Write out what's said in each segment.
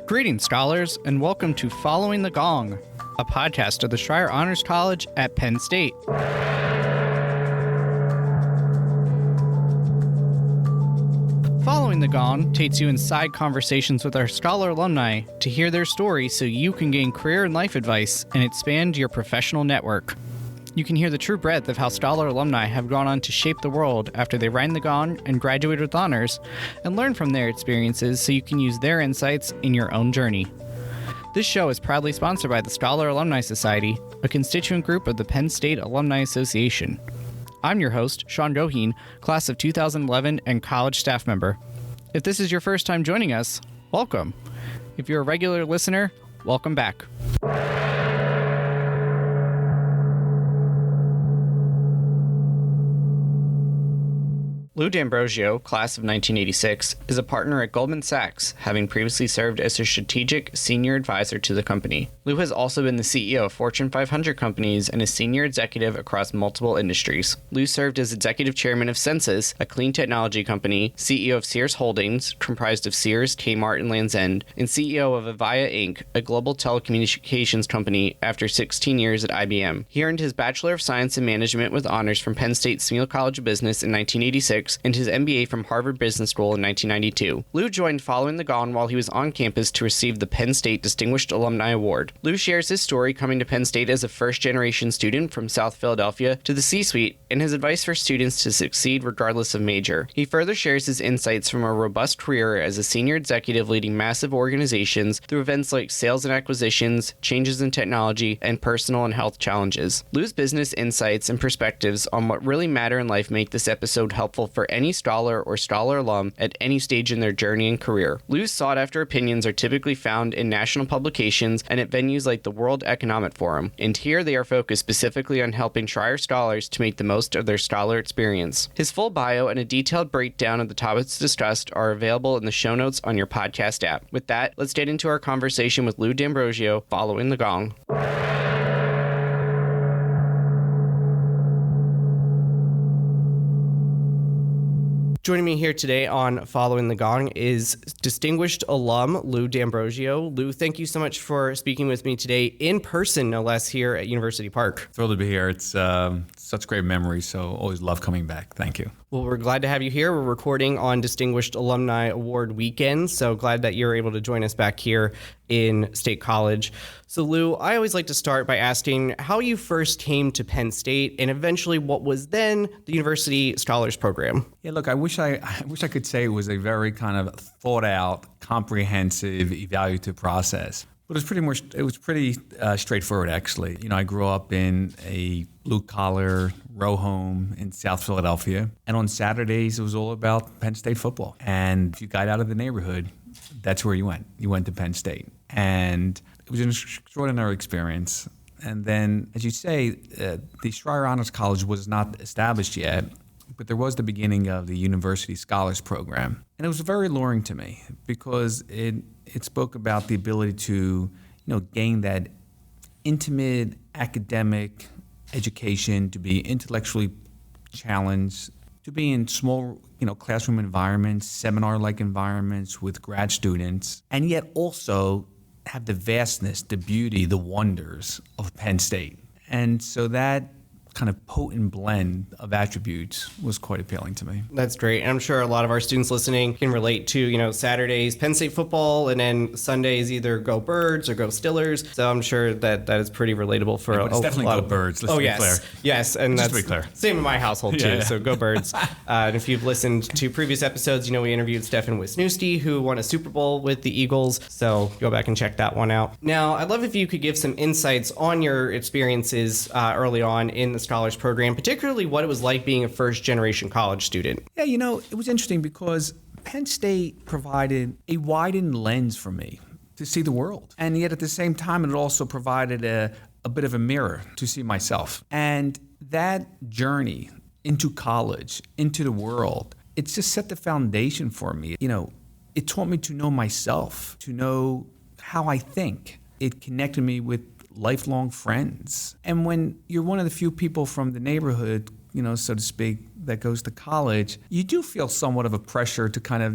Greetings, scholars, and welcome to Following the Gong, a podcast of the Schreyer Honors College at Penn State. Following the Gong takes you inside conversations with our Scholar Alumni to hear their story so you can gain career and life advice and expand your professional network. You can hear the true breadth of how Scholar Alumni have gone on to shape the world after they rang the gong and graduated with honors, and learn from their experiences so you can use their insights in your own journey. This show is proudly sponsored by the Scholar Alumni Society, a constituent group of the Penn State Alumni Association. I'm your host, Sean Goheen, class of 2011 and college staff member. If this is your first time joining us, welcome. If you're a regular listener, welcome back. Lou D'Ambrosio, class of 1986, is a partner at Goldman Sachs, having previously served as a strategic senior advisor to the company. Lou has also been the CEO of Fortune 500 companies and a senior executive across multiple industries. Lou served as Executive Chairman of Sensus, a clean technology company, CEO of Sears Holdings, comprised of Sears, Kmart, and Land's End, and CEO of Avaya, Inc., a global telecommunications company, after 16 years at IBM. He earned his Bachelor of Science in Management with honors from Penn State Smeal College of Business in 1986, and his MBA from Harvard Business School in 1992. Lou joined Following the Gong while he was on campus to receive the Penn State Distinguished Alumni Award. Lou shares his story coming to Penn State as a first-generation student from South Philadelphia to the C-suite and his advice for students to succeed regardless of major. He further shares his insights from a robust career as a senior executive leading massive organizations through events like sales and acquisitions, changes in technology, and personal and health challenges. Lou's business insights and perspectives on what really matter in life make this episode helpful for any scholar or scholar alum at any stage in their journey and career. Lou's sought-after opinions are typically found in national publications and at venues like the World Economic Forum, and here they are focused specifically on helping Schreyer Scholars to make the most of their scholar experience. His full bio and a detailed breakdown of the topics discussed are available in the show notes on your podcast app. With that, let's get into our conversation with Lou D'Ambrosio, Following the Gong. Joining me here today on Following the Gong is distinguished alum Lou D'Ambrosio. Lou, thank you so much for speaking with me today in person, no less, here at University Park. Thrilled to be here. It's such great memories, so always love coming back. Thank you. Well, we're glad to have you here. We're recording on Distinguished Alumni Award weekend, so glad that you're able to join us back here in State College. So, Lou, I always like to start by asking how you first came to Penn State and eventually what was then the University Scholars Program. Yeah, look, I wish I could say it was a very kind of thought out, comprehensive, evaluative process. But it was pretty straightforward, actually. You know, I grew up in a blue-collar row home in South Philadelphia. And on Saturdays, it was all about Penn State football. And if you got out of the neighborhood, that's where you went. You went to Penn State. And it was an extraordinary experience. And then, as you say, the Schreyer Honors College was not established yet, but there was the beginning of the University Scholars Program. And it was very alluring to me because it spoke about the ability to, gain that intimate academic education, to be intellectually challenged, to be in small, classroom environments, seminar-like environments with grad students, and yet also have the vastness, the beauty, the wonders of Penn State. And so that kind of potent blend of attributes was quite appealing to me. That's great. And I'm sure a lot of our students listening can relate to, Saturdays, Penn State football, and then Sundays either go Birds or go Stillers. So I'm sure that is pretty relatable for it's definitely go Birds. Let's be clear. Yes. And Just that's to be clear. Same in my household too. Yeah. So go Birds. And if you've listened to previous episodes, we interviewed Stefan Wisniewski, who won a Super Bowl with the Eagles. So go back and check that one out. Now, I'd love if you could give some insights on your experiences early on in the Scholars Program, particularly what it was like being a first-generation college student. Yeah, it was interesting because Penn State provided a widened lens for me to see the world. And yet at the same time, it also provided a bit of a mirror to see myself. And that journey into college, into the world, it's just set the foundation for me. It taught me to know myself, to know how I think. It connected me with lifelong friends. And when you're one of the few people from the neighborhood, so to speak, that goes to college, you do feel somewhat of a pressure to kind of,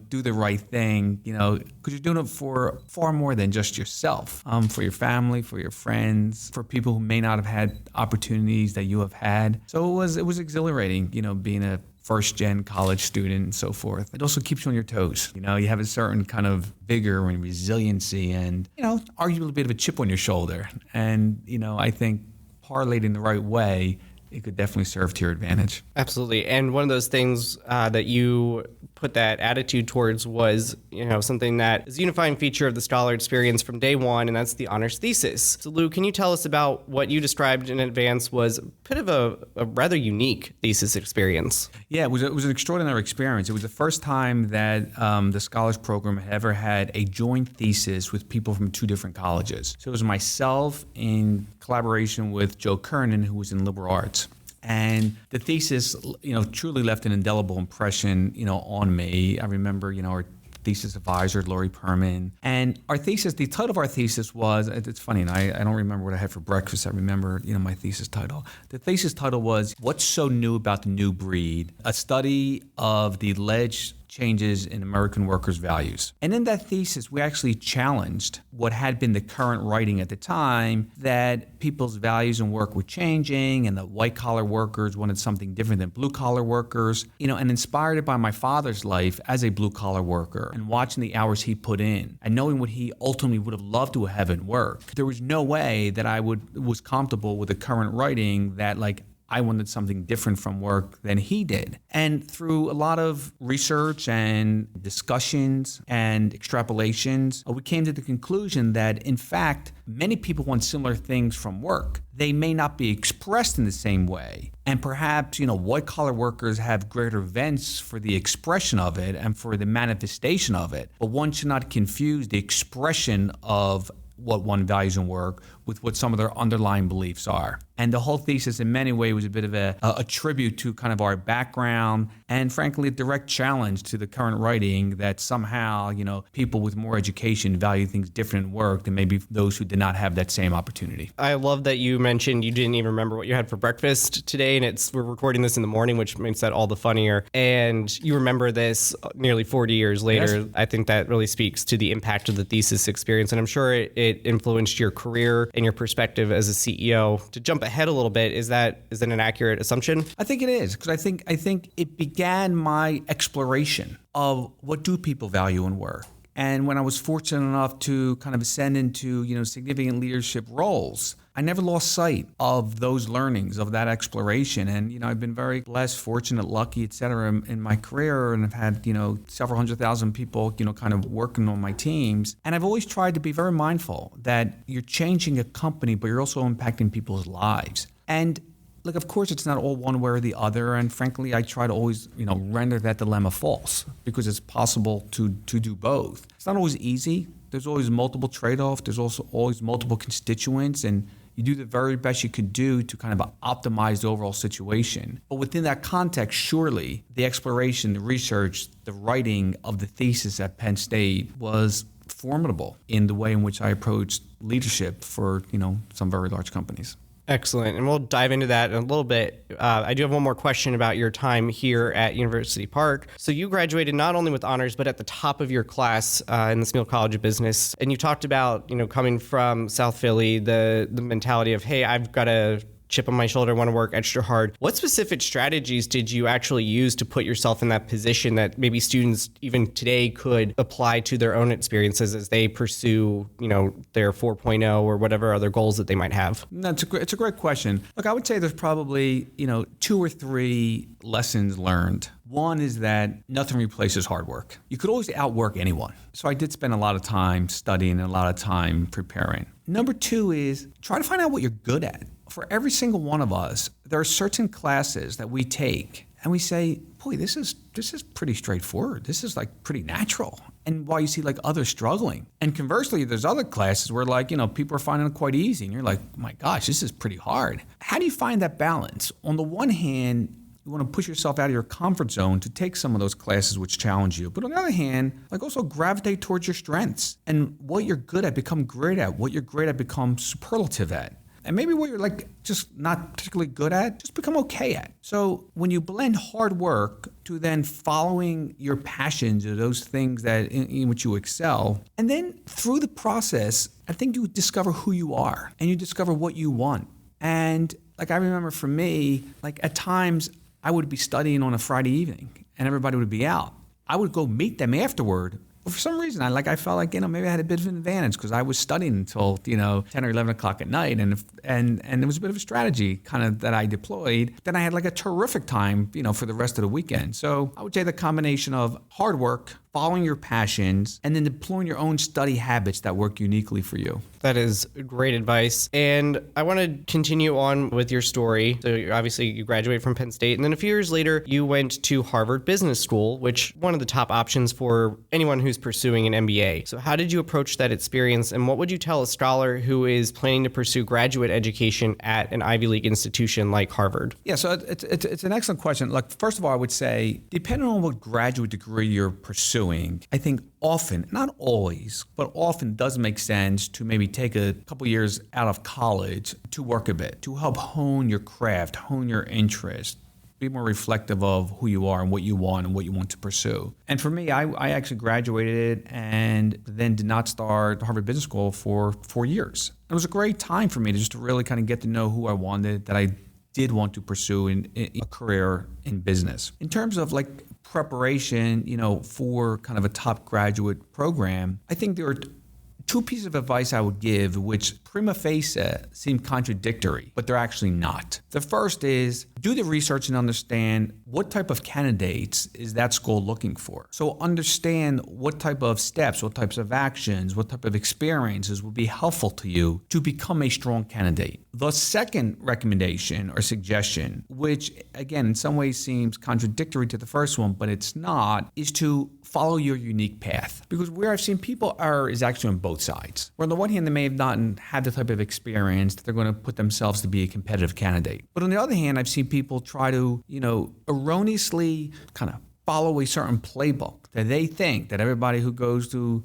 do the right thing, because you're doing it for far more than just yourself, for your family, for your friends, for people who may not have had opportunities that you have had. So it was exhilarating, being a first-gen college student and so forth. It also keeps you on your toes. You have a certain kind of vigor and resiliency and, arguably a bit of a chip on your shoulder. And, I think parlayed in the right way, it could definitely serve to your advantage. Absolutely. And one of those things that you put that attitude towards was, something that is a unifying feature of the Scholar experience from day one, and that's the honors thesis. So Lou, can you tell us about what you described in advance was a bit of a rather unique thesis experience? Yeah, it was an extraordinary experience. It was the first time that the Scholars program had ever had a joint thesis with people from two different colleges. So it was myself in collaboration with Joe Kernan, who was in liberal arts. And the thesis, truly left an indelible impression, on me. I remember, our thesis advisor, Lori Perman. And our thesis, the title of our thesis was, it's funny, and I don't remember what I had for breakfast. I remember, my thesis title. The thesis title was, What's So New About the New Breed? A Study of the Alleged Changes in American Workers' Values. And in that thesis, we actually challenged what had been the current writing at the time, that people's values in work were changing and that white-collar workers wanted something different than blue-collar workers, and inspired by my father's life as a blue-collar worker and watching the hours he put in and knowing what he ultimately would have loved to have in work. There was no way that I was comfortable with the current writing that, I wanted something different from work than he did. And through a lot of research and discussions and extrapolations, we came to the conclusion that, in fact, many people want similar things from work. They may not be expressed in the same way. And perhaps, white-collar workers have greater vents for the expression of it and for the manifestation of it. But one should not confuse the expression of what one values in work with what some of their underlying beliefs are. And the whole thesis in many ways was a bit of a tribute to kind of our background and frankly a direct challenge to the current writing that somehow, people with more education value things different in work than maybe those who did not have that same opportunity. I love that you mentioned you didn't even remember what you had for breakfast today, and we're recording this in the morning, which makes that all the funnier. And you remember this nearly 40 years later. Yes. I think that really speaks to the impact of the thesis experience, and I'm sure it influenced your career and your perspective as a CEO. To jump ahead a little bit, is that an accurate assumption? I think it is, because I think it began my exploration of what do people value in work. And when I was fortunate enough to kind of ascend into, significant leadership roles, I never lost sight of those learnings, of that exploration. And, I've been very blessed, fortunate, lucky, et cetera, in my career. And I've had, several 100,000 people, kind of working on my teams. And I've always tried to be very mindful that you're changing a company, but you're also impacting people's lives. And look, of course, it's not all one way or the other. And frankly, I try to always, render that dilemma false because it's possible to do both. It's not always easy. There's always multiple trade-offs. There's also always multiple constituents. And you do the very best you could do to kind of optimize the overall situation. But within that context, surely the exploration, the research, the writing of the thesis at Penn State was formidable in the way in which I approached leadership for, some very large companies. Excellent. And we'll dive into that in a little bit. I do have one more question about your time here at University Park. So you graduated not only with honors, but at the top of your class in the Smeal College of Business. And you talked about, coming from South Philly, the mentality of, hey, I've got a chip on my shoulder, want to work extra hard. What specific strategies did you actually use to put yourself in that position that maybe students even today could apply to their own experiences as they pursue, their 4.0 or whatever other goals that they might have? It's a great question. Look, I would say there's probably, 2 or 3 lessons learned. One is that nothing replaces hard work. You could always outwork anyone. So I did spend a lot of time studying and a lot of time preparing. Number 2 is try to find out what you're good at. For every single one of us, there are certain classes that we take and we say, boy, this is pretty straightforward. This is pretty natural. And while you see others struggling. And conversely, there's other classes where people are finding it quite easy. And you're like, my gosh, this is pretty hard. How do you find that balance? On the one hand, you want to push yourself out of your comfort zone to take some of those classes which challenge you. But on the other hand, also gravitate towards your strengths. And what you're good at, become great at. What you're great at, become superlative at. and maybe what you're like just not particularly good at, just become okay at. So when you blend hard work to then following your passions or those things that in which you excel, and then through the process, I think you discover who you are and you discover what you want. And like I remember for me, like at times I would be studying on a Friday evening and everybody would be out. I would go meet them afterward. But for some reason, I felt like, maybe I had a bit of an advantage because I was studying until, 10 or 11 o'clock at night. And there was a bit of a strategy kind of that I deployed. Then I had like a terrific time, for the rest of the weekend. So I would say the combination of hard work, following your passions, and then deploying your own study habits that work uniquely for you. That is great advice. And I want to continue on with your story. So obviously you graduated from Penn State, and then a few years later, you went to Harvard Business School, which one of the top options for anyone who's pursuing an MBA. So how did you approach that experience, and what would you tell a scholar who is planning to pursue graduate education at an Ivy League institution like Harvard? Yeah, so it's an excellent question. Like, first of all, I would say, depending on what graduate degree you're pursuing, I think often, not always, but often does make sense to maybe take a couple years out of college to work a bit, to help hone your craft, hone your interest, be more reflective of who you are and what you want to pursue. And for me, I actually graduated and then did not start Harvard Business School for 4 years. It was a great time for me to really kind of get to know who I wanted, that I did want to pursue in a career in business. In terms of like preparation, for kind of a top graduate program, I think there are two pieces of advice I would give, which prima facie seem contradictory, but they're actually not. The first is do the research and understand what type of candidates is that school looking for. So understand what type of steps, what types of actions, what type of experiences will be helpful to you to become a strong candidate. The second recommendation or suggestion, which again in some ways seems contradictory to the first one, but it's not, is to follow your unique path. Because where I've seen people err is actually on both sides. Where on the one hand, they may have not had the type of experience that they're going to put themselves to be a competitive candidate. But on the other hand, I've seen people try to, erroneously kind of follow a certain playbook that they think that everybody who goes to,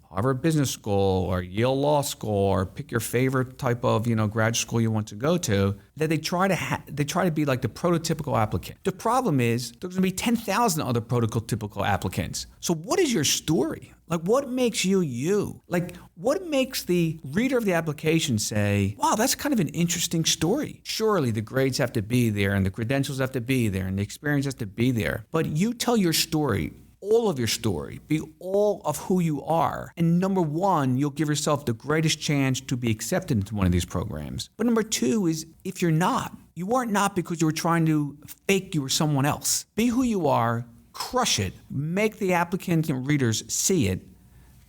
Harvard Business School or Yale Law School, or pick your favorite type of, graduate school you want to go to, that they try to be like the prototypical applicant. The problem is there's going to be 10,000 other prototypical applicants. So what is your story? Like, what makes you you? Like, what makes the reader of the application say, wow, that's kind of an interesting story? Surely the grades have to be there and the credentials have to be there and the experience has to be there. But you tell your story, all of your story, be all of who you are. And number one, you'll give yourself the greatest chance to be accepted into one of these programs. But number two is, if you're not, you weren't not because you were trying to fake you were someone else. Be who you are, crush it, make the applicants and readers see it,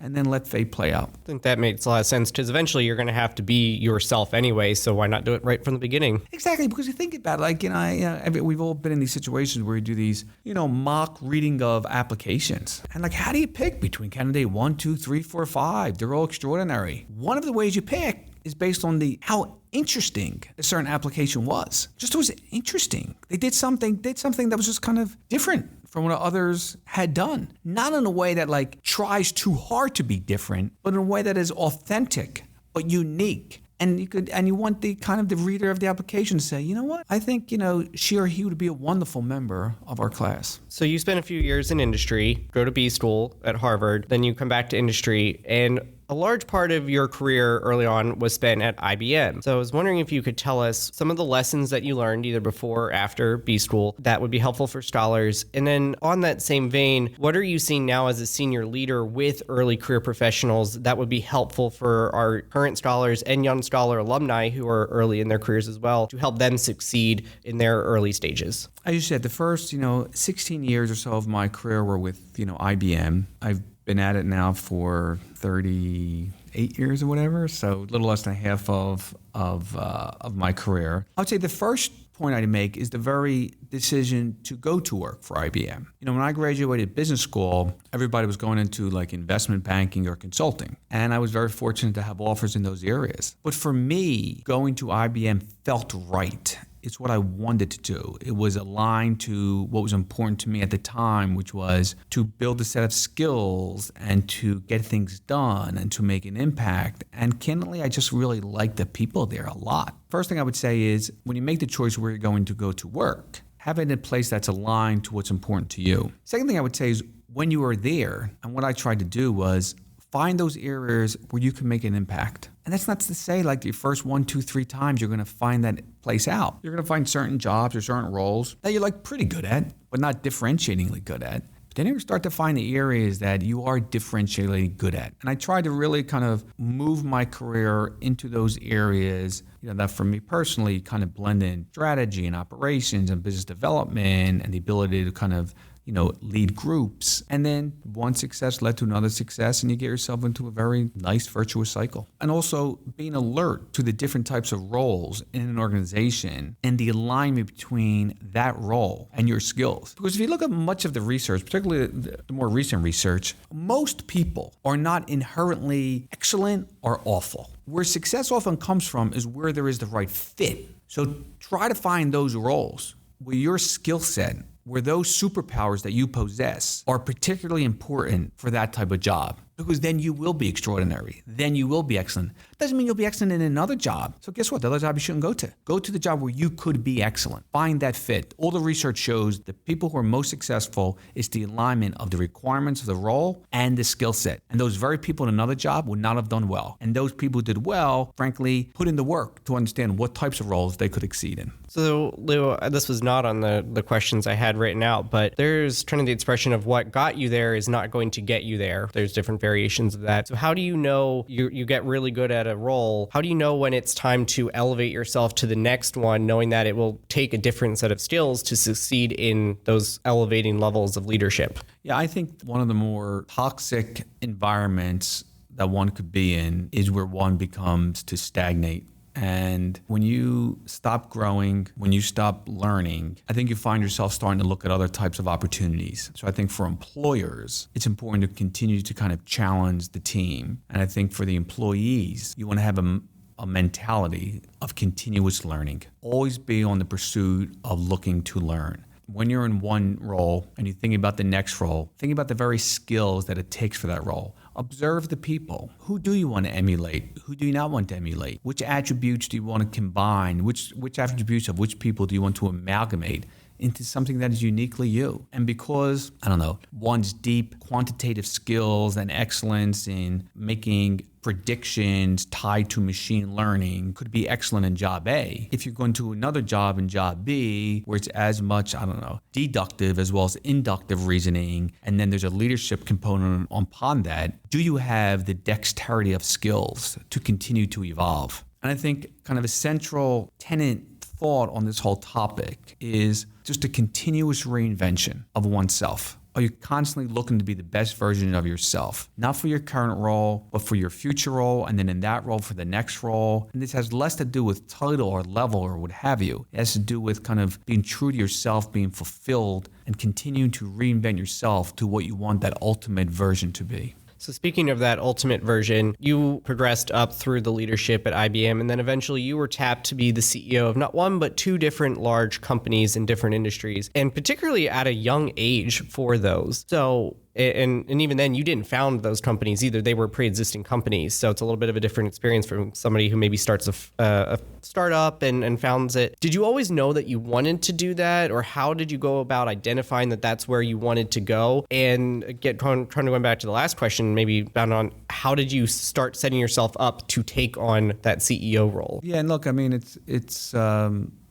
and then let fate play out. I think that makes a lot of sense, because eventually you're going to have to be yourself anyway, so why not do it right from the beginning? Exactly, because you think about it, we've all been in these situations where you do these, mock reading of applications. And how do you pick between candidate 1, 2, 3, 4, 5? They're all extraordinary. One of the ways you pick is based on how interesting a certain application was. Just it was interesting. They did something that was just kind of different from what others had done. Not in a way that tries too hard to be different, but in a way that is authentic but unique. And you want the kind of the reader of the application to say, you know what? I think, she or he would be a wonderful member of our class. So you spent a few years in industry, go to B school at Harvard, then you come back to industry, and a large part of your career early on was spent at IBM. So I was wondering if you could tell us some of the lessons that you learned either before or after B school that would be helpful for scholars. And then on that same vein, what are you seeing now as a senior leader with early career professionals that would be helpful for our current scholars and young scholar alumni who are early in their careers as well, to help them succeed in their early stages? As you said, the first, 16 years or so of my career were with, IBM. I've been at it now for 38 years or whatever, so a little less than half of my career. I would say the first point I'd make is the very decision to go to work for IBM. When I graduated business school, everybody was going into investment banking or consulting, and I was very fortunate to have offers in those areas. But for me, going to IBM felt right. it's what I wanted to do. It was aligned to what was important to me at the time, which was to build a set of skills and to get things done and to make an impact. And candidly, I just really liked the people there a lot. First thing I would say is when you make the choice where you're going to go to work, have it in a place that's aligned to what's important to you. Second thing I would say is when you are there, and what I tried to do was find those areas where you can make an impact. And that's not to say like your first 1, 2, 3 times you're going to find that place out. You're going to find certain jobs or certain roles that you're like pretty good at, but not differentiatingly good at. But then you start to find the areas that you are differentiatingly good at. And I tried to really kind of move my career into those areas, that for me personally kind of blend in strategy and operations and business development and the ability to kind of lead groups. And then one success led to another success, and you get yourself into a very nice virtuous cycle. And also being alert to the different types of roles in an organization and the alignment between that role and your skills. Because if you look at much of the research, particularly the more recent research, most people are not inherently excellent or awful. Where success often comes from is where there is the right fit. So try to find those roles where your skill set, where those superpowers that you possess are particularly important for that type of job. Because then you will be extraordinary. Then you will be excellent. Doesn't mean you'll be excellent in another job. So guess what? The other job you shouldn't go to. Go to the job where you could be excellent. Find that fit. All the research shows the people who are most successful is the alignment of the requirements of the role and the skill set. And those very people in another job would not have done well. And those people who did well, frankly, put in the work to understand what types of roles they could exceed in. So, Lou, this was not on the questions I had written out, but there's kind of the expression of what got you there is not going to get you there. There's different variations of that. So how do you know you get really good at a role? How do you know when it's time to elevate yourself to the next one, knowing that it will take a different set of skills to succeed in those elevating levels of leadership? Yeah, I think one of the more toxic environments that one could be in is where one becomes to stagnate. And when you stop growing, when you stop learning, I think you find yourself starting to look at other types of opportunities. So I think for employers, it's important to continue to kind of challenge the team. And I think for the employees, you want to have a mentality of continuous learning. Always be on the pursuit of looking to learn. When you're in one role and you're thinking about the next role, think about the very skills that it takes for that role. Observe the people. Who do you want to emulate? Who do you not want to emulate? Which attributes do you want to combine? Which attributes of which people do you want to amalgamate into something that is uniquely you? And because, one's deep quantitative skills and excellence in making predictions tied to machine learning could be excellent in job A. If you're going to another job in job B, where it's as much, deductive as well as inductive reasoning, and then there's a leadership component upon that, do you have the dexterity of skills to continue to evolve? And I think kind of a central tenet thought on this whole topic is just a continuous reinvention of oneself. Are you constantly looking to be the best version of yourself? Not for your current role, but for your future role, and then in that role for the next role. And this has less to do with title or level or what have you. It has to do with kind of being true to yourself, being fulfilled, and continuing to reinvent yourself to what you want that ultimate version to be. So speaking of that ultimate version, you progressed up through the leadership at IBM, and then eventually you were tapped to be the CEO of not one, but 2 different large companies in different industries, and particularly at a young age for those. So And even then, you didn't found those companies either. They were pre-existing companies. So it's a little bit of a different experience from somebody who maybe starts a startup and founds it. Did you always know that you wanted to do that? Or how did you go about identifying that that's where you wanted to go? And trying to go back to the last question, maybe bound on how did you start setting yourself up to take on that CEO role? Yeah, and look, I mean, it's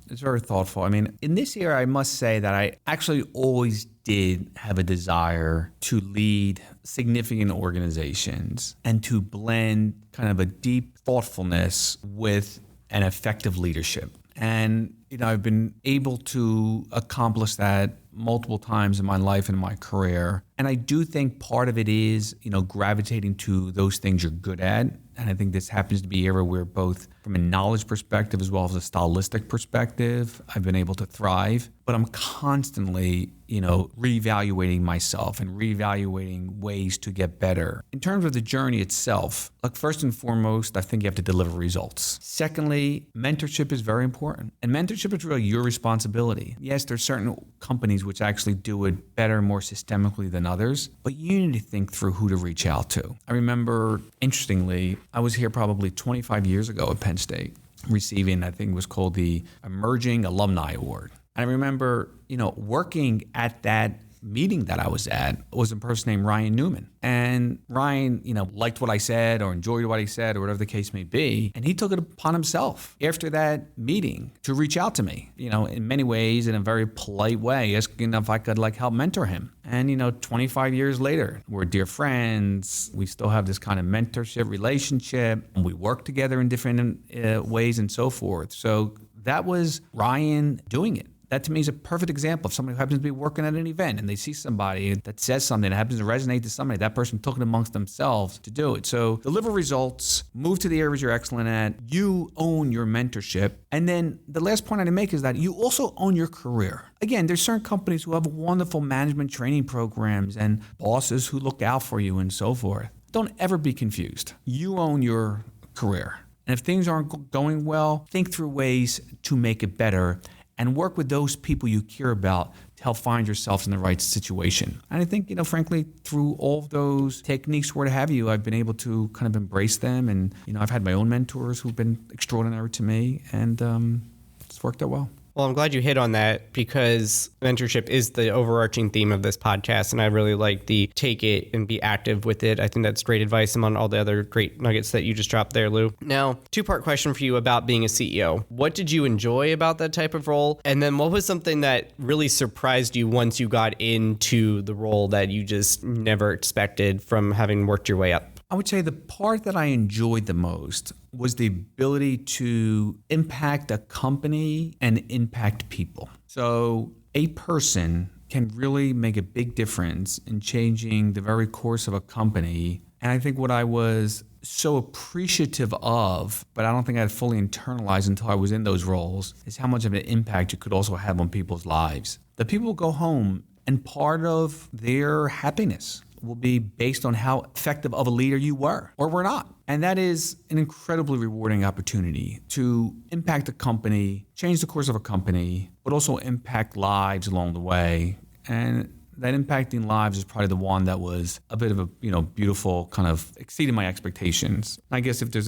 very thoughtful. I mean, in this era, I must say that I actually always did have a desire to lead significant organizations and to blend kind of a deep thoughtfulness with an effective leadership. And, I've been able to accomplish that multiple times in my life and my career. And I do think part of it is, gravitating to those things you're good at. And I think this happens to be everywhere, both from a knowledge perspective as well as a stylistic perspective. I've been able to thrive, but I'm constantly, reevaluating myself and reevaluating ways to get better. In terms of the journey itself, first and foremost, I think you have to deliver results. Secondly, mentorship is very important. And mentorship is really your responsibility. Yes, there's certain companies which actually do it better, more systemically than others, but you need to think through who to reach out to. I remember, interestingly, I was here probably 25 years ago at Penn State, receiving, I think it was called the Emerging Alumni Award. And I remember, working at that meeting that I was at was a person named Ryan Newman. And Ryan, liked what I said or enjoyed what I said or whatever the case may be. And he took it upon himself after that meeting to reach out to me, in many ways, in a very polite way, asking if I could help mentor him. And, 25 years later, we're dear friends. We still have this kind of mentorship relationship, and we work together in different ways and so forth. So that was Ryan doing it. That to me is a perfect example of somebody who happens to be working at an event and they see somebody that says something that happens to resonate to somebody. That person took it amongst themselves to do it. So deliver results, move to the areas you're excellent at, you own your mentorship. And then the last point I'd make is that you also own your career. Again, there's certain companies who have wonderful management training programs and bosses who look out for you and so forth. Don't ever be confused. You own your career. And if things aren't going well, think through ways to make it better and work with those people you care about to help find yourself in the right situation. And I think, frankly, through all of those techniques, what have you, I've been able to kind of embrace them. And, I've had my own mentors who've been extraordinary to me, and it's worked out well. Well, I'm glad you hit on that because mentorship is the overarching theme of this podcast. And I really like the take it and be active with it. I think that's great advice among all the other great nuggets that you just dropped there, Lou. Now, two-part question for you about being a CEO. What did you enjoy about that type of role? And then what was something that really surprised you once you got into the role that you just never expected from having worked your way up? I would say the part that I enjoyed the most was the ability to impact a company and impact people. So a person can really make a big difference in changing the very course of a company. And I think what I was so appreciative of, but I don't think I had fully internalized until I was in those roles, is how much of an impact you could also have on people's lives. The people go home and part of their happiness will be based on how effective of a leader you were or were not. And that is an incredibly rewarding opportunity to impact a company, change the course of a company, but also impact lives along the way. And that impacting lives is probably the one that was a bit of a beautiful kind of exceeded my expectations. I guess if there's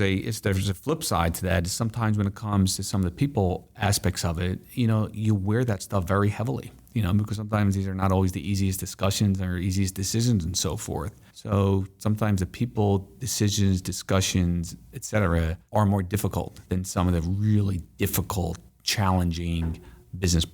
a flip side to that, is sometimes when it comes to some of the people aspects of it, you wear that stuff very heavily. Because sometimes these are not always the easiest discussions or easiest decisions and so forth. So sometimes the people, decisions, discussions, et cetera, are more difficult than some of the really difficult, challenging business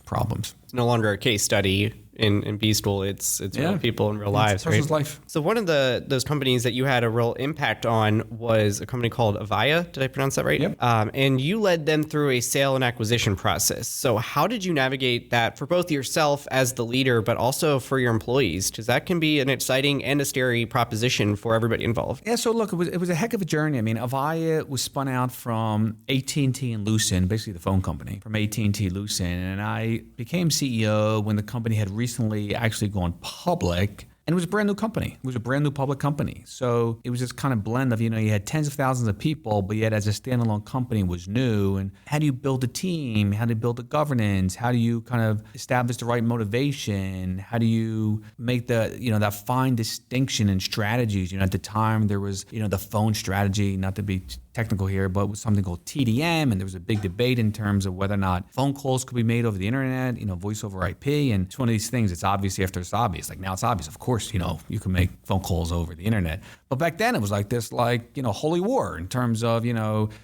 problems. It's no longer a case study in B-School. It's real people in real lives, right? Person's life. So one of those companies that you had a real impact on was a company called Avaya. Did I pronounce that right? Yep. And you led them through a sale and acquisition process. So how did you navigate that for both yourself as the leader, but also for your employees? Because that can be an exciting and a scary proposition for everybody involved. Yeah, so look, it was a heck of a journey. I mean, Avaya was spun out from AT&T and Lucent, basically the phone company, from AT&T Lucent. And I became CEO when the company had recently actually gone public. And it was a brand new company. It was a brand new public company. So it was this kind of blend of, you had tens of thousands of people, but yet as a standalone company was new. And how do you build a team? How do you build the governance? How do you kind of establish the right motivation? How do you make that fine distinction in strategies? At the time there was, the phone strategy, not to be technical here, but with something called TDM, and there was a big debate in terms of whether or not phone calls could be made over the internet, voice over IP, and it's one of these things. It's obvious after it's obvious. Like now it's obvious, of course, you can make phone calls over the internet. But back then it was like this, holy war in terms of,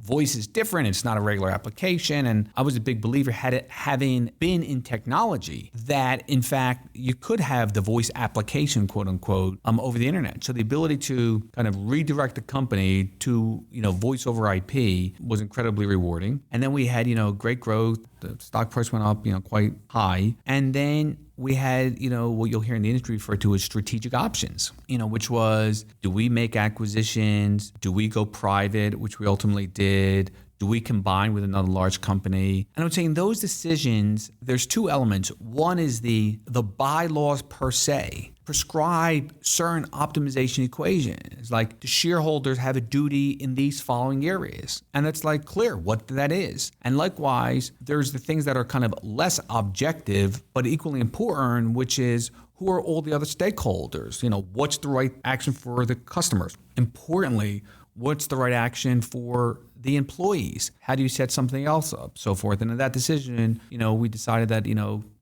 voice is different. It's not a regular application, and I was a big believer, having been in technology, that in fact you could have the voice application, quote unquote, over the internet. So the ability to kind of redirect the company to, voice over IP was incredibly rewarding. And then we had, great growth. The stock price went up, quite high. And then we had, what you'll hear in the industry referred to as strategic options, which was, do we make acquisitions? Do we go private, which we ultimately did? Do we combine with another large company? And I would say in those decisions, there's two elements. One is the bylaws per se prescribe certain optimization equations. Like, the shareholders have a duty in these following areas. And it's like clear what that is. And likewise, there's the things that are kind of less objective, but equally important, which is, who are all the other stakeholders? What's the right action for the customers? Importantly, what's the right action for the employees? How do you set something else up? So forth. And in that decision, we decided that,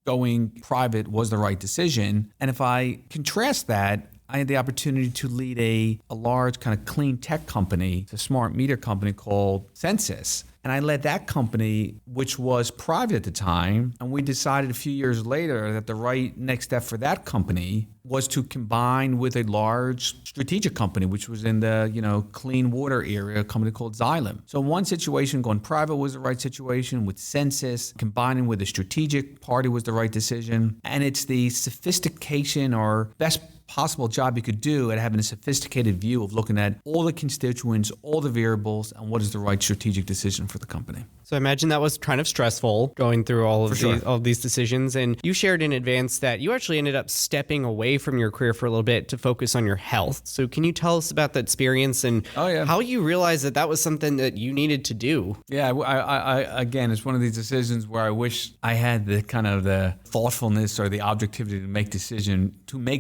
going private was the right decision. And if I contrast that, I had the opportunity to lead a large kind of clean tech company, it's a smart meter company called Sensus. And I led that company, which was private at the time. And we decided a few years later that the right next step for that company was to combine with a large strategic company, which was in the, clean water area, a company called Xylem. So one situation, going private was the right situation. With Sensus, combining with a strategic party was the right decision. And it's the sophistication or best possible job you could do at having a sophisticated view of looking at all the constituents, all the variables, and what is the right strategic decision for the company. So I imagine that was kind of stressful going through all of these decisions. And you shared in advance that you actually ended up stepping away from your career for a little bit to focus on your health. So can you tell us about that experience and how you realized that was something that you needed to do? Yeah, I again, it's one of these decisions where I wish I had the kind of the thoughtfulness or the objectivity to make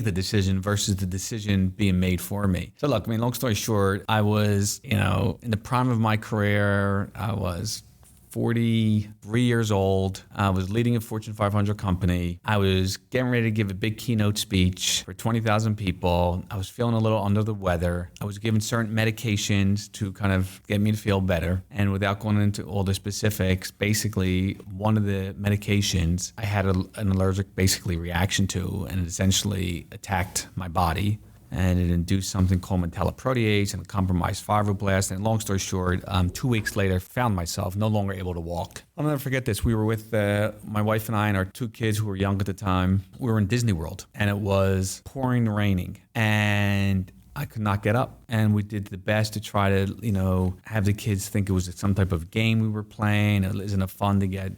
the decision versus the decision being made for me. So look, long story short, I was, in the prime of my career. I was 43 years old. I was leading a Fortune 500 company. I was getting ready to give a big keynote speech for 20,000 people. I was feeling a little under the weather. I was given certain medications to kind of get me to feel better. And without going into all the specifics, basically one of the medications I had an allergic reaction to, and it essentially attacked my body. And it induced something called metalloprotease and a compromised fibroblast. And long story short, 2 weeks later, found myself no longer able to walk. I'll never forget this. We were with my wife and I and our 2 kids who were young at the time. We were in Disney World, and it was pouring, raining. And I could not get up. And we did the best to try to, have the kids think it was some type of game we were playing. Isn't it fun to get,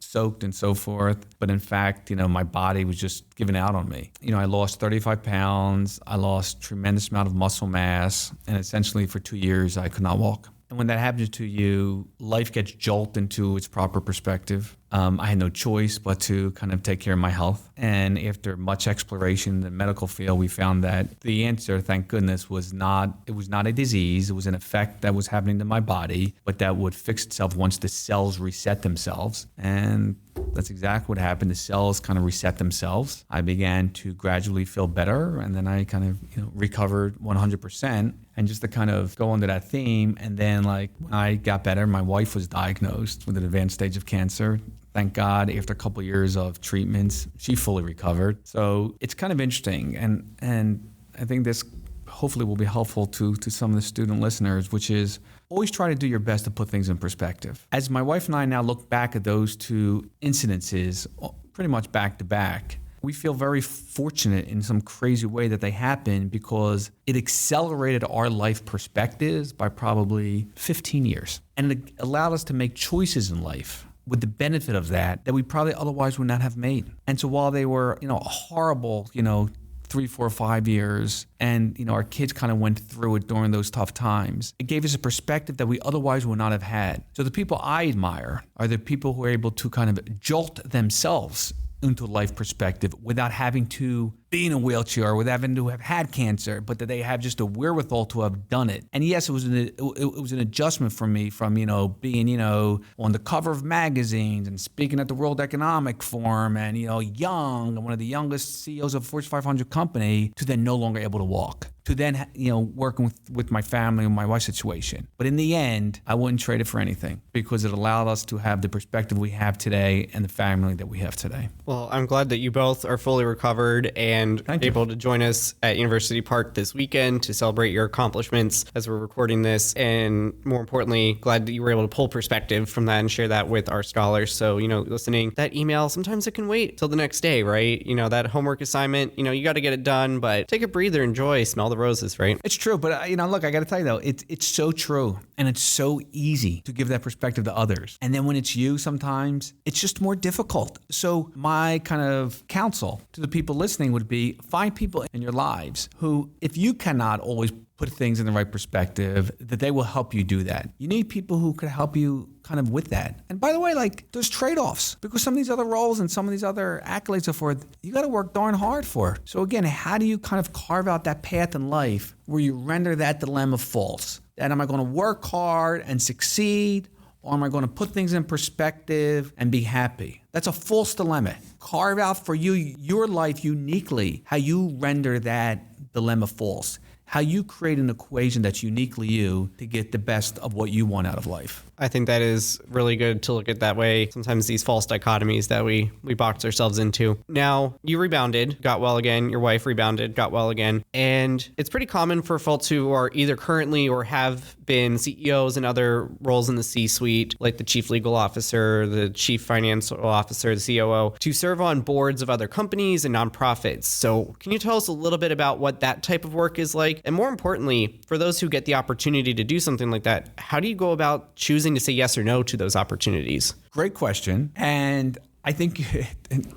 soaked and so forth? But in fact, my body was just giving out on me. I lost 35 pounds. I lost tremendous amount of muscle mass. And essentially for 2 years, I could not walk. And when that happens to you, life gets jolted into its proper perspective. I had no choice but to kind of take care of my health. And after much exploration in the medical field, we found that the answer, thank goodness, was not a disease. It was an effect that was happening to my body, but that would fix itself once the cells reset themselves. And that's exactly what happened. The cells kind of reset themselves. I began to gradually feel better, and then I kind of recovered 100%. And just to kind of go under that theme, and then when I got better, my wife was diagnosed with an advanced stage of cancer. Thank God, after a couple of years of treatments, she fully recovered. So it's kind of interesting, and I think this hopefully will be helpful to some of the student listeners, which is always try to do your best to put things in perspective. As my wife and I now look back at those 2 incidences, pretty much back to back, we feel very fortunate in some crazy way that they happened because it accelerated our life perspectives by probably 15 years. And it allowed us to make choices in life with the benefit of that we probably otherwise would not have made. And so while they were, horrible, 3, 4, 5 years, and our kids kind of went through it during those tough times, it gave us a perspective that we otherwise would not have had. So the people I admire are the people who are able to kind of jolt themselves into life perspective without having to be in a wheelchair or without having to have had cancer, but that they have just a wherewithal to have done it. And yes, it was an adjustment for me from, being, on the cover of magazines and speaking at the World Economic Forum and, young, one of the youngest CEOs of a Fortune 500 company, to then no longer able to walk, to then, working with my family and my wife's situation. But in the end, I wouldn't trade it for anything because it allowed us to have the perspective we have today and the family that we have today. Well, I'm glad that you both are fully recovered and able to join us at University Park this weekend to celebrate your accomplishments as we're recording this. And more importantly, glad that you were able to pull perspective from that and share that with our scholars. So, listening, that email, sometimes it can wait till the next day, right? That homework assignment, you got to get it done, but take a breather, enjoy, smell the roses, right? It's true. But, look, I got to tell you, though, it's so true. And it's so easy to give that perspective to others. And then when it's you, sometimes it's just more difficult. So my kind of counsel to the people listening would be find people in your lives who, if you cannot always put things in the right perspective, that they will help you do that. You need people who could help you kind of with that. And by the way, there's trade-offs because some of these other roles and some of these other accolades and so forth, you got to work darn hard for. So again, how do you kind of carve out that path in life where you render that dilemma false? That am I going to work hard and succeed, or am I going to put things in perspective and be happy? That's a false dilemma. Carve out for you, your life uniquely, how you render that dilemma false. How you create an equation that's uniquely you to get the best of what you want out of life. I think that is really good to look at that way. Sometimes these false dichotomies that we box ourselves into. Now, you rebounded, got well again. Your wife rebounded, got well again. And it's pretty common for folks who are either currently or have been CEOs and other roles in the C-suite, like the chief legal officer, the chief financial officer, the COO, to serve on boards of other companies and nonprofits. So can you tell us a little bit about what that type of work is like? And more importantly, for those who get the opportunity to do something like that, how do you go about choosing to say yes or no to those opportunities? Great question. And I think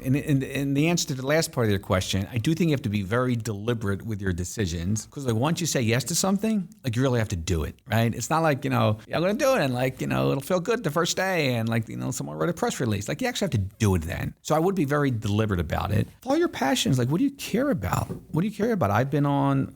in the answer to the last part of your question, I do think you have to be very deliberate with your decisions because once you say yes to something, you really have to do it, right? It's not like, I'm going to do it and it'll feel good the first day and someone wrote a press release. You actually have to do it then. So I would be very deliberate about it. Follow your passions. What do you care about? What do you care about? I've been on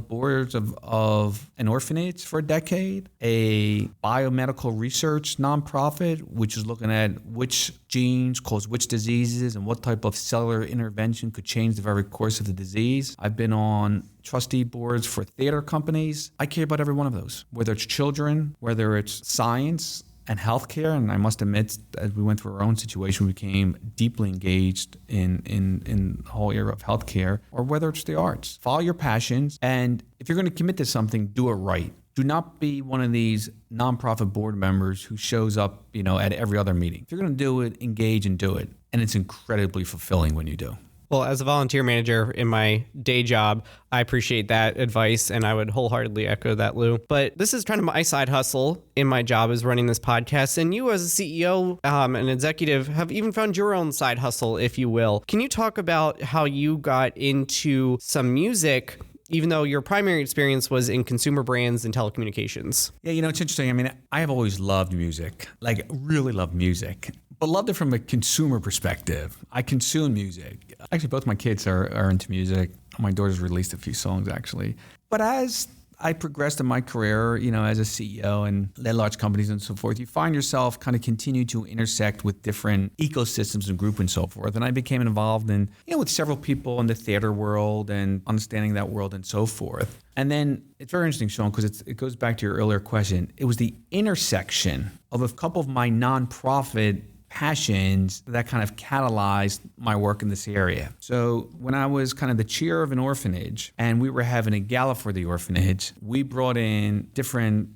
boards of an orphanage for a decade, a biomedical research nonprofit, which is looking at which genes cause which diseases and what type of cellular intervention could change the very course of the disease. I've been on trustee boards for theater companies. I care about every one of those, whether it's children, whether it's science and healthcare. And I must admit, as we went through our own situation, we became deeply engaged in the whole area of healthcare, or whether it's the arts. Follow your passions. And if you're going to commit to something, do it right. Do not be one of these nonprofit board members who shows up, at every other meeting. If you're going to do it, engage and do it. And it's incredibly fulfilling when you do. Well, as a volunteer manager in my day job, I appreciate that advice, and I would wholeheartedly echo that, Lou. But this is kind of my side hustle in my job is running this podcast, and you as a CEO, an executive, have even found your own side hustle, if you will. Can you talk about how you got into some music, even though your primary experience was in consumer brands and telecommunications? Yeah, it's interesting. I have always loved music, really loved music. But loved it from a consumer perspective. I consume music. Actually, both my kids are into music. My daughter's released a few songs, actually. But as I progressed in my career, as a CEO and led large companies and so forth, you find yourself kind of continue to intersect with different ecosystems and groups and so forth. And I became involved in, with several people in the theater world and understanding that world and so forth. And then it's very interesting, Sean, because it goes back to your earlier question. It was the intersection of a couple of my nonprofit passions that kind of catalyzed my work in this area. So when I was kind of the chair of an orphanage and we were having a gala for the orphanage, we brought in different,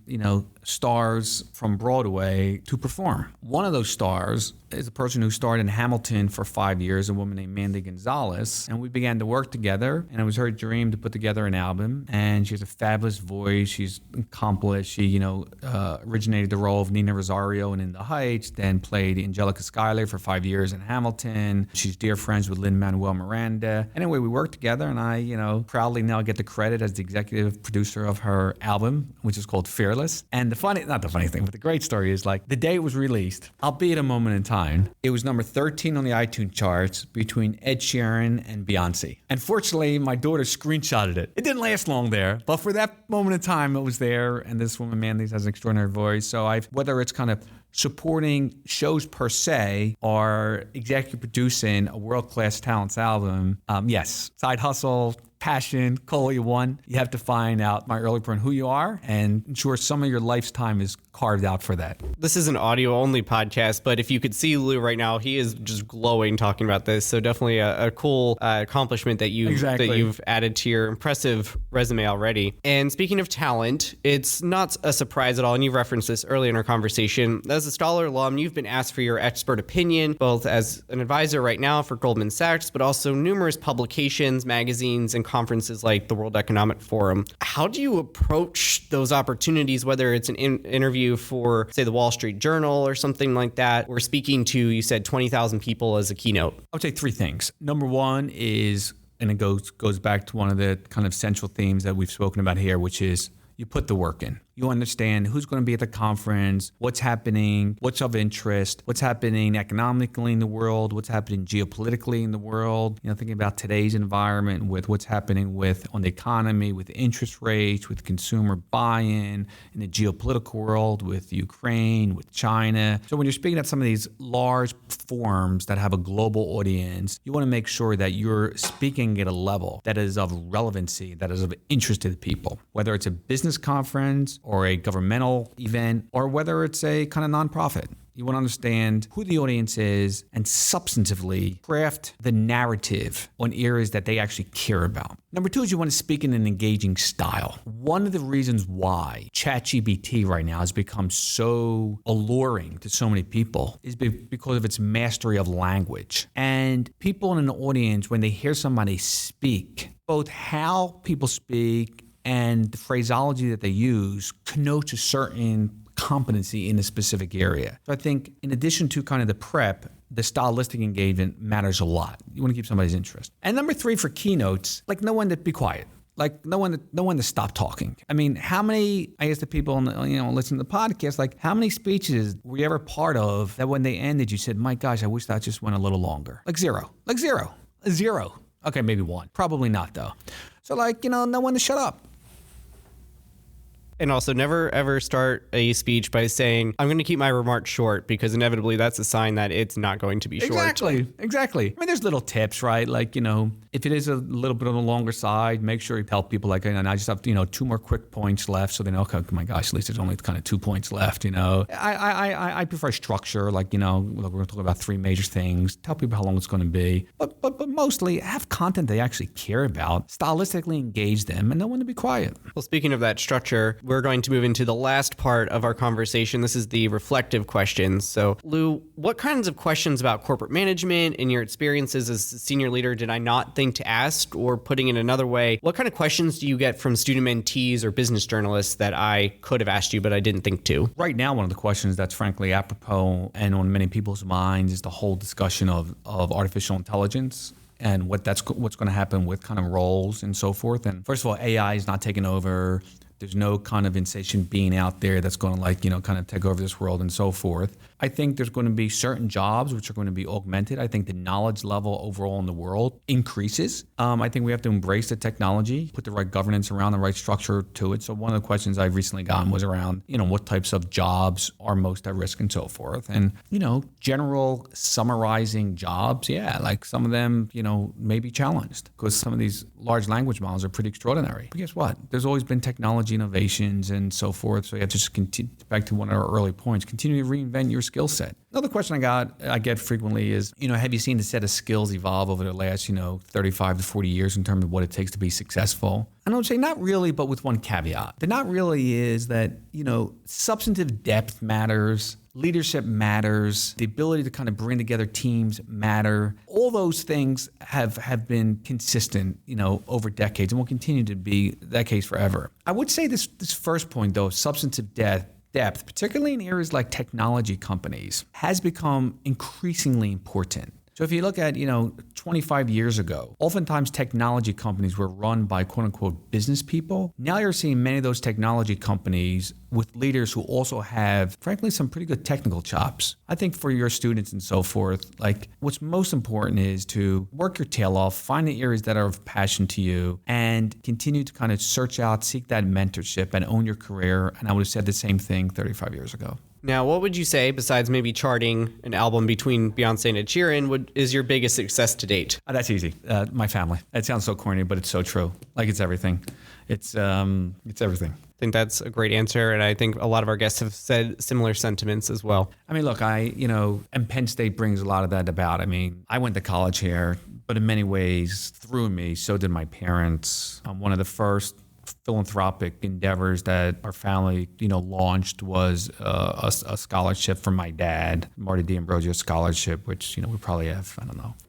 stars from Broadway to perform. One of those stars is a person who starred in Hamilton for 5 years, a woman named Mandy Gonzalez. And we began to work together, and it was her dream to put together an album. And she has a fabulous voice. She's accomplished. She, originated the role of Nina Rosario in The Heights, then played Angelica Schuyler for 5 years in Hamilton. She's dear friends with Lin-Manuel Miranda. Anyway, we worked together, and I, proudly now get the credit as the executive producer of her album, which is called Fearless. And the great story is the day it was released, albeit a moment in time, it was number 13 on the iTunes charts between Ed Sheeran and Beyonce. And fortunately, my daughter screenshotted it. It didn't last long there, but for that moment in time, it was there. And this woman, Mandy, has an extraordinary voice. So whether it's kind of supporting shows per se or executive producing a world-class talents album, yes, side hustle, passion, call what you want. You have to find out my early point who you are and ensure some of your life's time is carved out for that. This is an audio-only podcast, but if you could see Lou right now, he is just glowing talking about this. So definitely a cool accomplishment that you've added to your impressive resume already. And speaking of talent, it's not a surprise at all, and you referenced this earlier in our conversation. As a Scholar Alum, you've been asked for your expert opinion, both as an advisor right now for Goldman Sachs, but also numerous publications, magazines, and conferences like the World Economic Forum. How do you approach those opportunities, whether it's an interview for, say, the Wall Street Journal or something like that, or speaking to, you said, 20,000 people as a keynote? I would say three things. Number one is, and it goes back to one of the kind of central themes that we've spoken about here, which is you put the work in. You understand who's going to be at the conference, what's happening, what's of interest, what's happening economically in the world, what's happening geopolitically in the world. Thinking about today's environment with what's happening on the economy, with interest rates, with consumer buy-in, in the geopolitical world, with Ukraine, with China. So when you're speaking at some of these large forums that have a global audience, you want to make sure that you're speaking at a level that is of relevancy, that is of interest to the people, whether it's a business conference or a governmental event, or whether it's a kind of nonprofit. You want to understand who the audience is and substantively craft the narrative on areas that they actually care about. Number two is you want to speak in an engaging style. One of the reasons why ChatGPT right now has become so alluring to so many people is because of its mastery of language. And people in an audience, when they hear somebody speak, both how people speak and the phraseology that they use connotes a certain competency in a specific area. So I think in addition to kind of the prep, the stylistic engagement matters a lot. You want to keep somebody's interest. And number three for keynotes, like know when to be quiet. Like know when to stop talking. I mean, how many, I guess the people listen to the podcast, like how many speeches were you ever part of that when they ended you said, my gosh, I wish that just went a little longer? Like zero. Okay, maybe one. Probably not though. So know when to shut up. And also never ever start a speech by saying, I'm going to keep my remarks short, because inevitably that's a sign that it's not going to be short. Exactly. I mean, there's little tips, right? Like, if it is a little bit on the longer side, make sure you tell people like, I just have, two more quick points left. So they know, okay, oh my gosh, at least there's only kind of 2 points left, I prefer structure. Like, we're going to talk about three major things. Tell people how long it's going to be. But mostly have content they actually care about. Stylistically engage them and know when to be quiet. Well, speaking of that structure, we're going to move into the last part of our conversation. This is the reflective questions. So, Lou, what kinds of questions about corporate management and your experiences as a senior leader did I not think to ask? Or putting it another way, what kind of questions do you get from student mentees or business journalists that I could have asked you, but I didn't think to? Right now, one of the questions that's frankly apropos and on many people's minds is the whole discussion of artificial intelligence and what's going to happen with kind of roles and so forth. And first of all, AI is not taking over. There's no kind of insatiate being out there that's going to kind of take over this world and so forth. I think there's going to be certain jobs which are going to be augmented. I think the knowledge level overall in the world increases. I think we have to embrace the technology, put the right governance around, the right structure to it. So one of the questions I've recently gotten was around, what types of jobs are most at risk and so forth. And, general summarizing jobs, like some of them, may be challenged because some of these large language models are pretty extraordinary. But guess what? There's always been technology innovations and so forth. So you have to just continue, back to one of our early points, continue to reinvent your skill set. Another question I get frequently is, have you seen the set of skills evolve over the last, 35 to 40 years in terms of what it takes to be successful? And I would say not really, but with one caveat. The not really is that, substantive depth matters. Leadership matters. The ability to kind of bring together teams matter. All those things have been consistent, over decades and will continue to be that case forever. I would say this first point, though, substantive depth, particularly in areas like technology companies, has become increasingly important. So if you look at, 25 years ago, oftentimes technology companies were run by quote unquote business people. Now you're seeing many of those technology companies with leaders who also have, frankly, some pretty good technical chops. I think for your students and so forth, what's most important is to work your tail off, find the areas that are of passion to you, and continue to kind of seek that mentorship and own your career. And I would have said the same thing 35 years ago. Now, what would you say, besides maybe charting an album between Beyonce and Ed Sheeran, is your biggest success to date? That's easy. My family. It sounds so corny, but it's so true. Like, it's everything. It's everything. I think that's a great answer, and I think a lot of our guests have said similar sentiments as well. I mean, look, and Penn State brings a lot of that about. I mean, I went to college here, but in many ways, through me, so did my parents. One of the first philanthropic endeavors that our family, launched was a scholarship from my dad, Marty D'Ambrosio Scholarship, which, we probably have,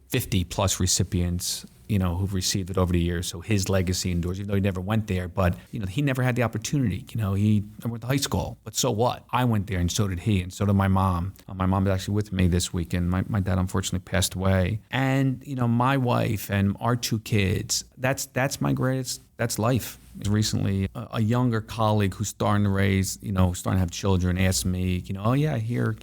50 plus recipients, who've received it over the years. So his legacy endures, even though he never went there, but, he never had the opportunity. He went to high school, but so what? I went there and so did he, and so did my mom. My mom is actually with me this weekend. My dad unfortunately passed away. And, my wife and our 2 kids, that's my greatest, that's life. Recently, a younger colleague who's starting to have children asked me, oh yeah, I hear,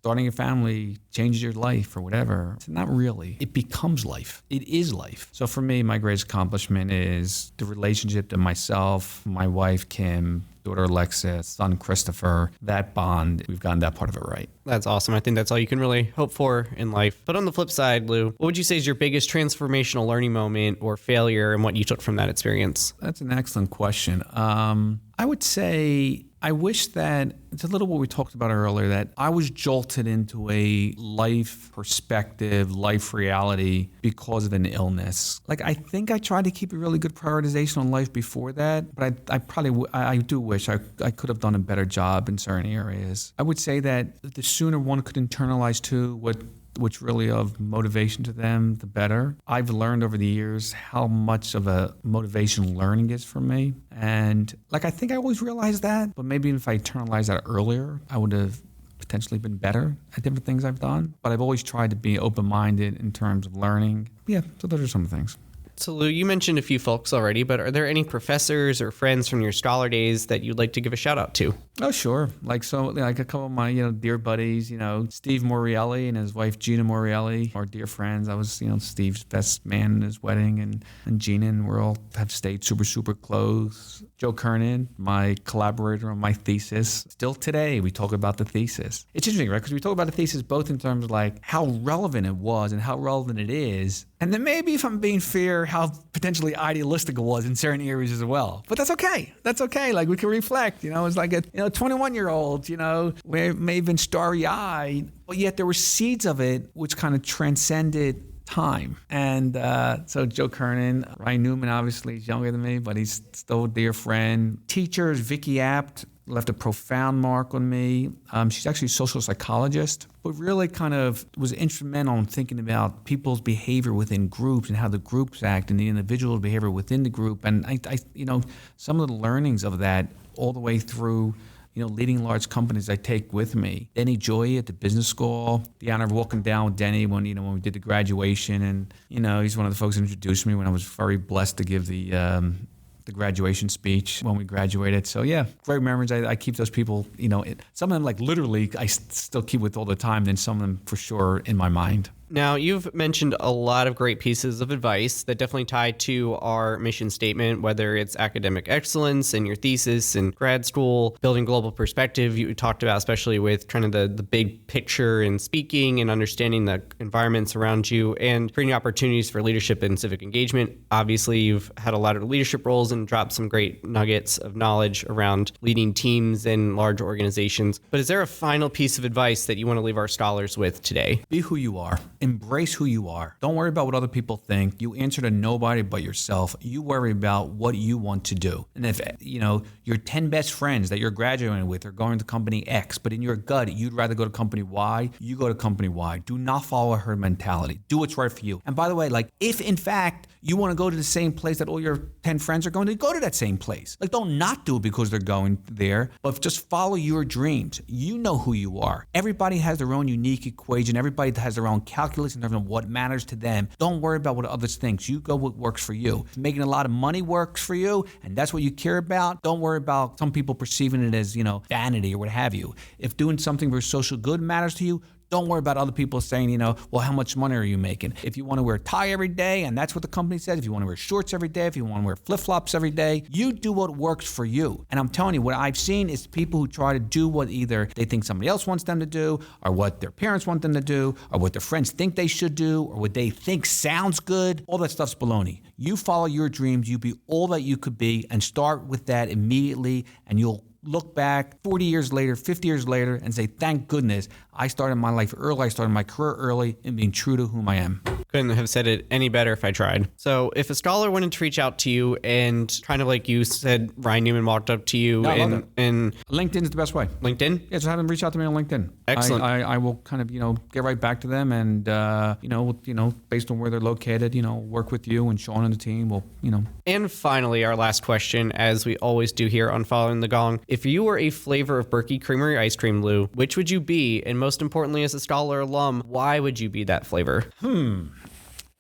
starting a family changes your life or whatever. It's not really. It becomes life. It is life. So for me, my greatest accomplishment is the relationship to myself, my wife, Kim, daughter Alexa, son Christopher, that bond, we've gotten that part of it right. That's awesome. I think that's all you can really hope for in life. But on the flip side, Lou, what would you say is your biggest transformational learning moment or failure and what you took from that experience? That's an excellent question. I would say I wish that, it's a little what we talked about earlier, that I was jolted into a life perspective, life reality because of an illness. Like, I think I tried to keep a really good prioritization on life before that, but I do wish I could have done a better job in certain areas. I would say that the sooner one could internalize too which really of motivation to them, the better. I've learned over the years how much of a motivation learning is for me. And I think I always realized that, but maybe if I internalized that earlier, I would have potentially been better at different things I've done. But I've always tried to be open-minded in terms of learning. Yeah, so those are some things. So Lou, you mentioned a few folks already, but are there any professors or friends from your scholar days that you'd like to give a shout out to? Oh, sure. Like a couple of my, dear buddies, Steve Morielli and his wife, Gina Morielli, are dear friends. I was, Steve's best man in his wedding, and Gina, and we all have stayed super, super close. Joe Kernan, my collaborator on my thesis. Still today, we talk about the thesis. It's interesting, right? Because we talk about the thesis both in terms of how relevant it was and how relevant it is. And then maybe, if I'm being fair, how potentially idealistic it was in certain areas as well. But that's okay. That's okay. We can reflect. It's like a 21-year-old, may have been starry-eyed, but yet there were seeds of it which kind of transcended time. And so Joe Kernan, Ryan Newman, obviously, is younger than me, but he's still a dear friend. Teachers, Vicky Apt left a profound mark on me. She's actually a social psychologist, but really kind of was instrumental in thinking about people's behavior within groups and how the groups act and the individual behavior within the group. And I some of the learnings of that all the way through leading large companies I take with me. Denny Joy at the business school, the honor of walking down with Denny when we did the graduation. And, he's one of the folks who introduced me when I was very blessed to give the graduation speech when we graduated. So yeah, great memories. I keep those people, some of them literally I still keep with all the time, then some of them for sure in my mind. Now, you've mentioned a lot of great pieces of advice that definitely tie to our mission statement, whether it's academic excellence and your thesis and grad school, building global perspective. You talked about, especially with kind of the big picture and speaking and understanding the environments around you and creating opportunities for leadership and civic engagement. Obviously, you've had a lot of leadership roles and dropped some great nuggets of knowledge around leading teams and large organizations. But is there a final piece of advice that you want to leave our scholars with today? Be who you are. Embrace who you are. Don't worry about what other people think. You answer to nobody but yourself. You worry about what you want to do. And if, your 10 best friends that you're graduating with are going to company X, but in your gut, you'd rather go to company Y, you go to company Y. Do not follow a herd mentality. Do what's right for you. And by the way, if in fact you want to go to the same place that all your 10 friends are going to, go to that same place. Don't not do it because they're going there, but just follow your dreams. You know who you are. Everybody has their own unique equation. Everybody has their own calculus in terms of what matters to them. Don't worry about what others think. You go what works for you. If making a lot of money works for you, and that's what you care about, don't worry about some people perceiving it as, vanity or what have you. If doing something for social good matters to you, Don't worry about other people saying, well, how much money are you making? If you want to wear a tie every day, and that's what the company says, if you want to wear shorts every day, if you want to wear flip-flops every day, you do what works for you. And I'm telling you, what I've seen is people who try to do what either they think somebody else wants them to do, or what their parents want them to do, or what their friends think they should do, or what they think sounds good. All that stuff's baloney. You follow your dreams, you be all that you could be, and start with that immediately, and you'll look back 40 years later, 50 years later, and say, thank goodness I started my life early, I started my career early, and being true to whom I am. Couldn't have said it any better if I tried. So if a scholar wanted to reach out to you and kind of like you said, Ryan Newman walked up to you and LinkedIn is the best way. LinkedIn? Yeah, just have them reach out to me on LinkedIn. Excellent. I will kind of, get right back to them and, based on where they're located, work with you and Sean and the team will, And finally, our last question, as we always do here on Following the Gong. If you were a flavor of Berkey Creamery ice cream, Lou, which would you be? And most importantly, as a Scholar alum, why would you be that flavor?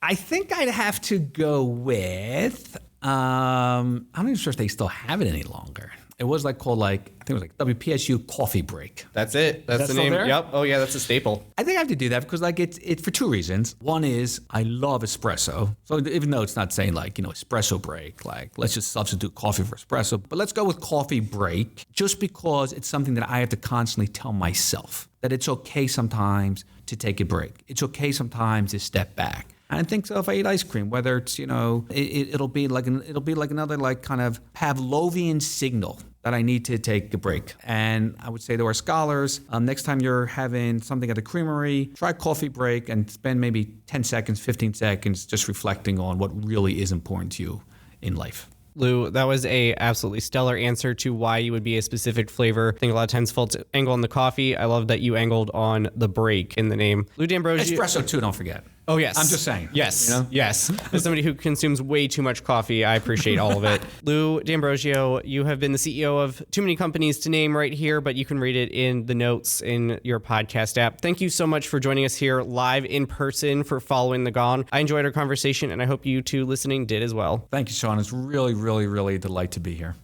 I think I'd have to go with, I'm not even sure if they still have it any longer. It was called I think it was WPSU Coffee Break. That's it. That's the name. There? Yep. Oh yeah, that's a staple. I think I have to do that because it's for two reasons. One is I love espresso. So even though it's not saying espresso break, let's just substitute coffee for espresso, but let's go with coffee break just because it's something that I have to constantly tell myself that it's okay sometimes to take a break. It's okay sometimes to step back. I think so if I eat ice cream, whether it's, it'll be like another kind of Pavlovian signal that I need to take a break. And I would say to our scholars, next time you're having something at the creamery, try coffee break and spend maybe 10 seconds, 15 seconds just reflecting on what really is important to you in life. Lou, that was a absolutely stellar answer to why you would be a specific flavor. I think a lot of times folks angle on the coffee. I love that you angled on the break in the name. Lou D'Ambrosio. Espresso too, don't forget. Oh, yes. I'm just saying. Yes. Yes. As somebody who consumes way too much coffee, I appreciate all of it. Lou D'Ambrosio, you have been the CEO of too many companies to name right here, but you can read it in the notes in your podcast app. Thank you so much for joining us here live in person for Following the Gong. I enjoyed our conversation, and I hope you two listening did as well. Thank you, Sean. It's really, really, really a delight to be here.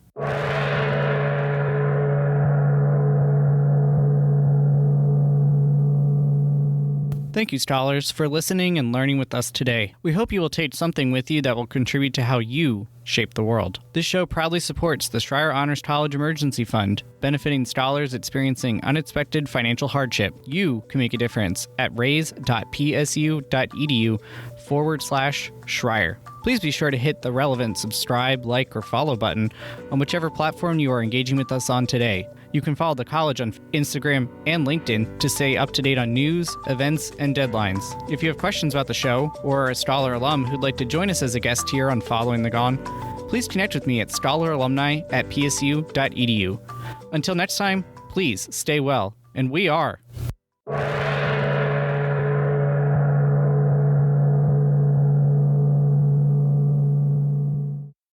Thank you, scholars, for listening and learning with us today. We hope you will take something with you that will contribute to how you shape the world. This show proudly supports the Schreyer Honors College Emergency Fund, benefiting scholars experiencing unexpected financial hardship. You can make a difference at raise.psu.edu/Schreyer. Please be sure to hit the relevant subscribe, like, or follow button on whichever platform you are engaging with us on today. You can follow the college on Instagram and LinkedIn to stay up to date on news, events, and deadlines. If you have questions about the show or are a Scholar alum who'd like to join us as a guest here on Following the Gong, please connect with me at scholaralumni@psu.edu. Until next time, please stay well, and we are